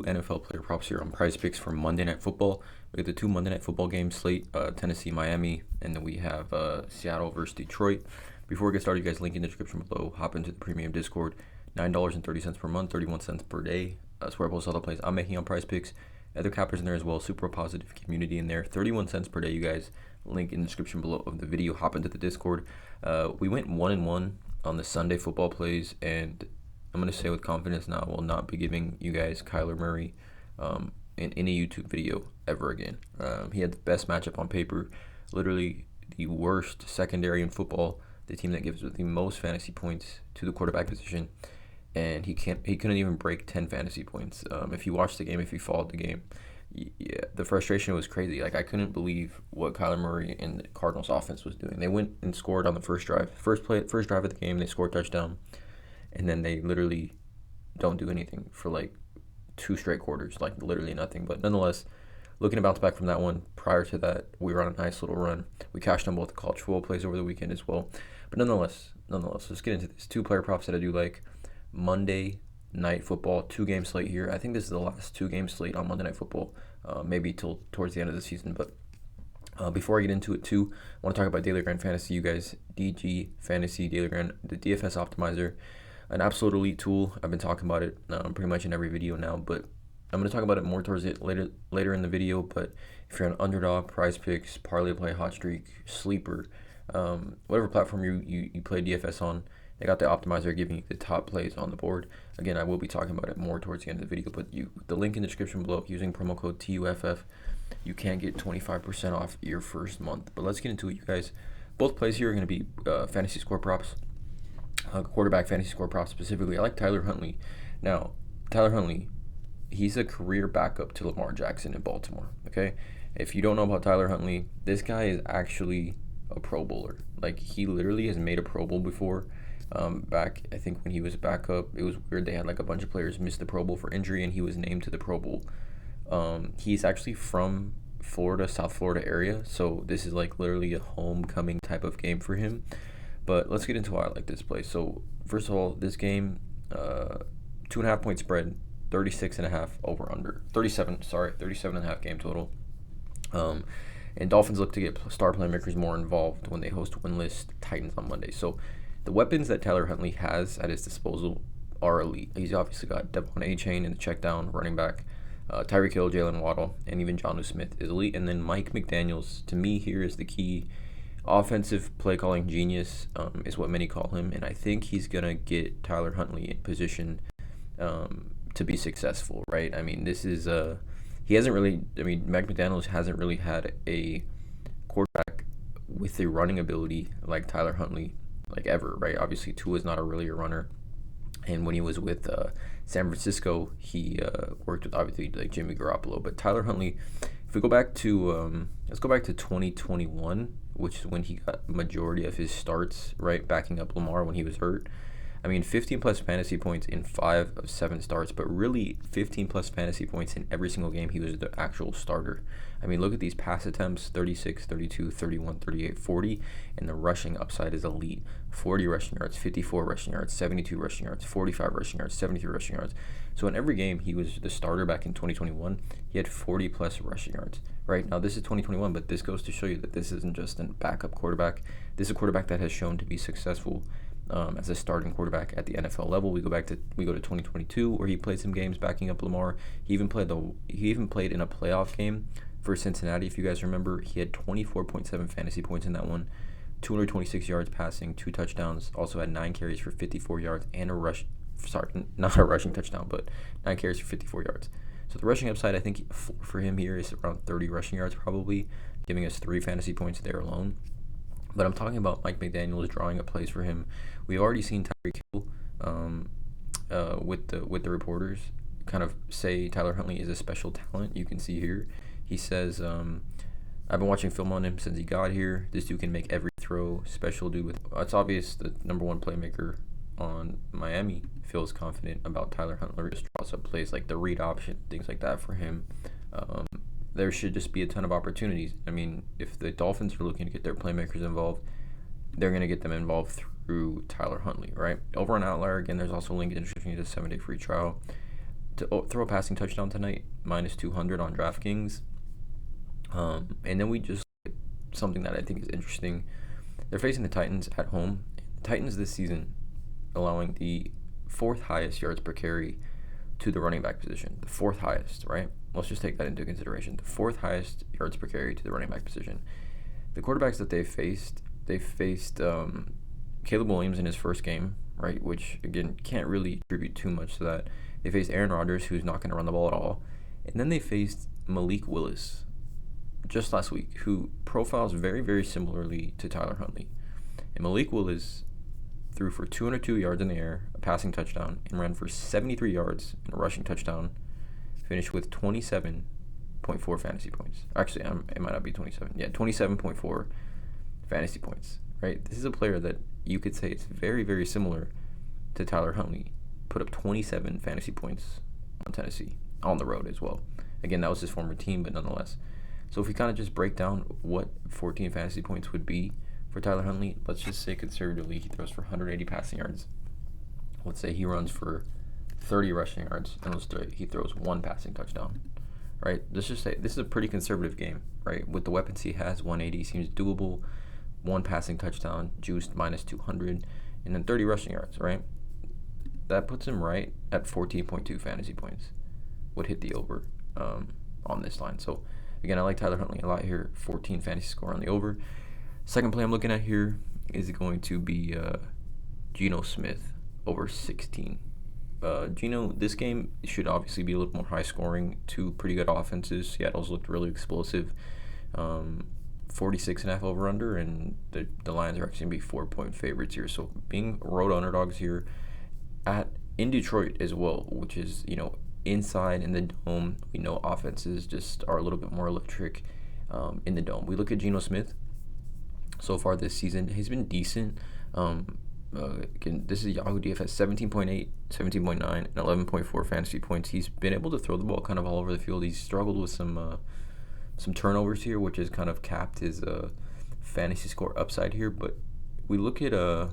NFL player props here on PrizePicks for Monday Night Football. We get the two Monday Night Football games slate, Tennessee, Miami, and then we have Seattle versus Detroit. Before we get started, you guys, link in the description below. Hop into the premium Discord. $9.30 per month, 31 cents per day. That's where I post all the plays I'm making on PrizePicks. Other cappers in there as well. Super positive community in there. 31 cents per day, you guys. Link in the description below of the video. Hop into the Discord. We went 1-1 on the Sunday football plays, and I'm going to say with confidence now, I will not be giving you guys Kyler Murray in any YouTube video ever again. He had the best matchup on paper, literally the worst secondary in football, the team that gives the most fantasy points to the quarterback position, and he couldn't even break 10 fantasy points. If you watched the game, if you followed the game, yeah, the frustration was crazy. Like, I couldn't believe what Kyler Murray and the Cardinals offense was doing. They went and scored on the first drive. First drive of the game, they scored a touchdown. And then they literally don't do anything for like 2 straight quarters, like literally nothing. But nonetheless, looking to bounce back from that one. Prior to that, we were on a nice little run. We cashed on both the college football plays over the weekend as well. But nonetheless, let's get into this. 2 player props that I do like. Monday Night Football, 2-game slate here. I think this is the last 2-game slate on Monday Night Football, maybe till towards the end of the season. But before I get into it too, I want to talk about Daily Grind Fantasy. You guys, DG Fantasy Daily Grind, the DFS optimizer. An absolute elite tool. I've been talking about it pretty much in every video now, but I'm going to talk about it more towards it later in the video. But if you're an underdog, PrizePicks, parlay play, hot streak, sleeper, whatever platform you play DFS on, they got the optimizer giving you the top plays on the board. Again, I will be talking about it more towards the end of the video, but the link in the description below, using promo code TUFF, you can get 25% off your first month. But let's get into it, you guys. Both plays here are going to be fantasy score props. Quarterback fantasy score props specifically. I like Tyler Huntley. Now, Tyler Huntley, he's a career backup to Lamar Jackson in Baltimore, okay? If you don't know about Tyler Huntley, this guy is actually a Pro Bowler. Like, he literally has made a Pro Bowl before. Back, I think when he was backup, it was weird. They had like a bunch of players miss the Pro Bowl for injury, and he was named to the Pro Bowl. He's actually from Florida, South Florida area, so this is like literally a homecoming type of game for him. But let's get into why I like this play. So first of all, this game, 2.5 point spread, 36.5 over under, 37.5 game total. And Dolphins look to get star playmakers more involved when they host winless Titans on Monday. So the weapons that Tyler Huntley has at his disposal are elite. He's obviously got Devon A-Chain in the check down, running back. Tyreek Hill, Jalen Waddle, and even Geno Smith is elite. And then Mike McDaniels, to me, here is the key. Offensive play calling genius is what many call him, and I think he's gonna get Tyler Huntley in position to be successful, right? I mean, this is he hasn't really. I mean, Mike McDaniels hasn't really had a quarterback with the running ability like Tyler Huntley, like ever, right? Obviously, Tua is not really a runner, and when he was with San Francisco, he worked with obviously like Jimmy Garoppolo, but Tyler Huntley. If we go back to let's go back to 2021, which is when he got majority of his starts, right, backing up Lamar when he was hurt. I mean, 15 plus fantasy points in 5 of 7 starts, but really 15 plus fantasy points in every single game he was the actual starter. I mean, look at these pass attempts, 36, 32, 31, 38, 40, and the rushing upside is elite. 40 rushing yards, 54 rushing yards, 72 rushing yards, 45 rushing yards, 73 rushing yards. So in every game he was the starter back in 2021, he had 40 plus rushing yards. Right now, this is 2021, but this goes to show you that this isn't just a backup quarterback. This is a quarterback that has shown to be successful as a starting quarterback at the NFL level. We go to 2022, where he played some games backing up Lamar. He even played in a playoff game for Cincinnati. If you guys remember, he had 24.7 fantasy points in that one, 226 yards passing, 2 touchdowns. Also had 9 carries for 54 yards and not a rushing touchdown, but 9 carries for 54 yards. So the rushing upside, I think, for him here is around 30 rushing yards probably, giving us 3 fantasy points there alone. But I'm talking about Mike McDaniels drawing up plays for him. We've already seen Tyreek Hill with the reporters kind of say Tyler Huntley is a special talent. You can see here. He says, I've been watching film on him since he got here. This dude can make every throw. Special dude with... It's obvious the number 1 playmaker on Miami feels confident about Tyler Huntley. Just draws up plays like the read option, things like that for him. There should just be a ton of opportunities. I mean, if the Dolphins are looking to get their playmakers involved, they're going to get them involved through Tyler Huntley, right? Over on Outlier, again, there's also a link in the description to the 7-day free trial. to throw a passing touchdown tonight, minus 200 on DraftKings. And then we just something that I think is interesting. They're facing the Titans at home. Titans this season allowing the fourth highest yards per carry to the running back position. The fourth highest, right? Let's just take that into consideration. The fourth highest yards per carry to the running back position. The quarterbacks that they faced Caleb Williams in his first game, right? Which, again, can't really attribute too much to that. They faced Aaron Rodgers, who's not going to run the ball at all. And then they faced Malik Willis just last week, who profiles very, very similarly to Tyler Huntley. And Malik Willis threw for 202 yards in the air, a passing touchdown, and ran for 73 yards and a rushing touchdown, finished with 27.4 fantasy points. Actually, it might not be 27. Yeah, 27.4 fantasy points, right? This is a player that you could say it's very, very similar to Tyler Huntley. Put up 27 fantasy points on Tennessee, on the road as well. Again, that was his former team, but nonetheless. So if we kind of just break down what 14 fantasy points would be for Tyler Huntley, let's just say conservatively he throws for 180 passing yards. Let's say he runs for 30 rushing yards, and let's say he throws one passing touchdown, right? Let's just say this is a pretty conservative game, right? With the weapons he has, 180 seems doable. One passing touchdown, juiced minus 200, and then 30 rushing yards, right? That puts him right at 14.2 fantasy points. Would hit the over on this line. So again, I like Tyler Huntley a lot here. 14 fantasy score on the over. Second play I'm looking at here is going to be Geno Smith over 16. Geno, this game should obviously be a little more high scoring. Two pretty good offenses. Seattle's looked really explosive. 46.5 over under, and the Lions are actually going to be 4-point favorites here. So being road underdogs here in Detroit as well, which is, inside in the dome. We know offenses just are a little bit more electric in the dome. We look at Geno Smith so far this season. He's been decent. Again, this is Yahoo DFS, 17.8, 17.9, and 11.4 fantasy points. He's been able to throw the ball kind of all over the field. He's struggled with some turnovers here, which has kind of capped his fantasy score upside here. But we look at the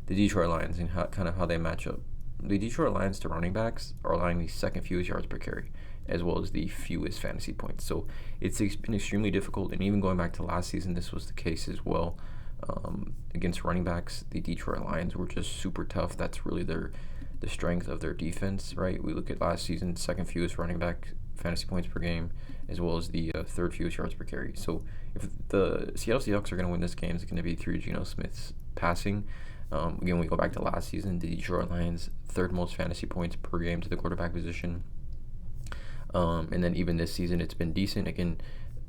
Detroit Lions and how they match up. The Detroit Lions to running backs are allowing the second fewest yards per carry, as well as the fewest fantasy points. So it's been extremely difficult, and even going back to last season, this was the case as well. Against running backs, the Detroit Lions were just super tough. That's really the strength of their defense, right? We look at last season, second fewest running back fantasy points per game, as well as the third fewest yards per carry. So if the Seattle Seahawks are going to win this game, it's going to be through Geno Smith's passing. Again, we go back to last season, the Detroit Lions, third most fantasy points per game to the quarterback position. And then even this season, it's been decent. Again,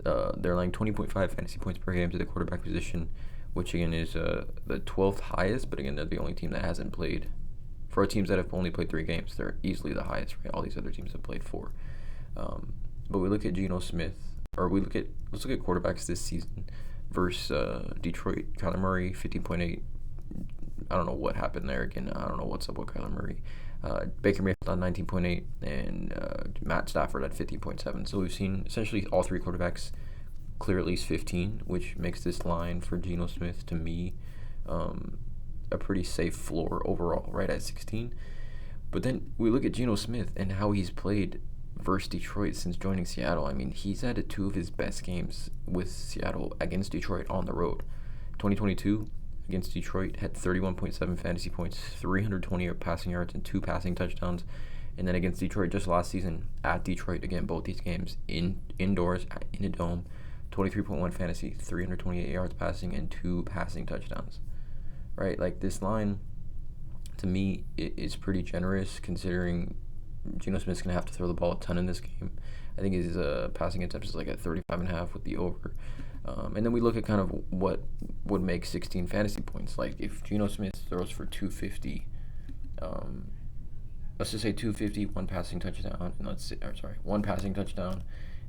they're allowing 20.5 fantasy points per game to the quarterback position, which again is the 12th highest. But again, they're the only team that hasn't played. For teams that have only played 3 games, they're easily the highest, right? All these other teams have played 4. But we look at Geno Smith, or let's look at quarterbacks this season versus Detroit. Kyler Murray, 15.8. I don't know what happened there. Again, I don't know what's up with Kyler Murray. Baker Mayfield on 19.8 and Matt Stafford at 15.7. So we've seen essentially all 3 quarterbacks clear at least 15, which makes this line for Geno Smith, to me, a pretty safe floor overall, right at 16. But then we look at Geno Smith and how he's played versus Detroit since joining Seattle. I mean, he's had 2 of his best games with Seattle against Detroit on the road. 2022 against Detroit had 31.7 fantasy points, 320 passing yards, and 2 passing touchdowns. And then against Detroit just last season at Detroit, again, both these games indoors in a dome, 23.1 fantasy, 328 yards passing, and 2 passing touchdowns. Right, like this line, to me, is pretty generous considering Geno Smith's going to have to throw the ball a ton in this game. I think his passing attempts is like at 35.5 with the over. And then we look at kind of what would make 16 fantasy points. Like if Geno Smith throws for 250, let's just say 250, one passing touchdown, and one passing touchdown,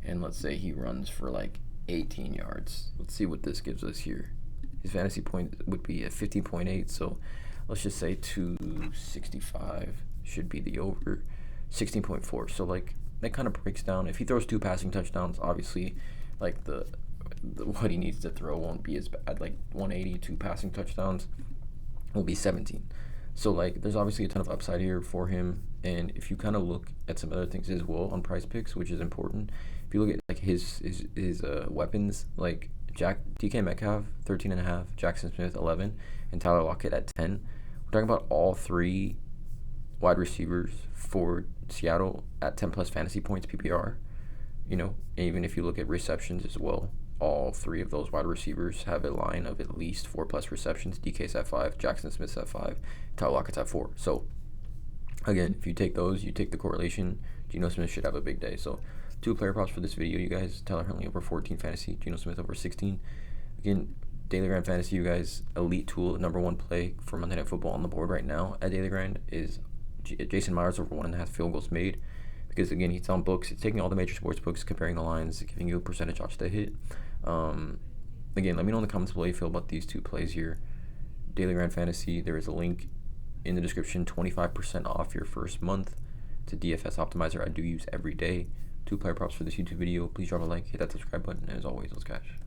and let's say he runs for like 18 yards. Let's see what this gives us here. His fantasy point would be at 15.8, so let's just say 265 should be the over, 16.4. So like that kind of breaks down. If he throws 2 passing touchdowns, obviously like the what he needs to throw won't be as bad. Like 180, 2 passing touchdowns will be 17. So like, there's obviously a ton of upside here for him, and if you kind of look at some other things as well on PrizePicks, which is important, if you look at like his weapons, like DK Metcalf 13.5, Jackson Smith 11, and Tyler Lockett at 10. We're talking about all three wide receivers for Seattle at 10 plus fantasy points PPR. Even if you look at receptions as well, all three of those wide receivers have a line of at least 4 plus receptions. DK's at 5, Jackson Smith's at 5, Tyler Lockett's at 4. So again, if you take those, you take the correlation, Geno Smith should have a big day. So 2 player props for this video, you guys. Tyler Huntley over 14 fantasy, Geno Smith over 16. Again, Daily Grind Fantasy, you guys, elite tool, number 1 play for Monday Night Football on the board right now at Daily Grind is Jason Myers over 1.5 field goals made. Because again, he's on books. It's taking all the major sports books, comparing the lines, giving you a percentage odds to hit. Again, let me know in the comments below how you feel about these 2 plays here. Daily Grind Fantasy, there is a link in the description, 25% off your first month. It's a DFS optimizer I do use every day. 2 player props for this YouTube video. Please drop a like, hit that subscribe button, and as always, let's cash.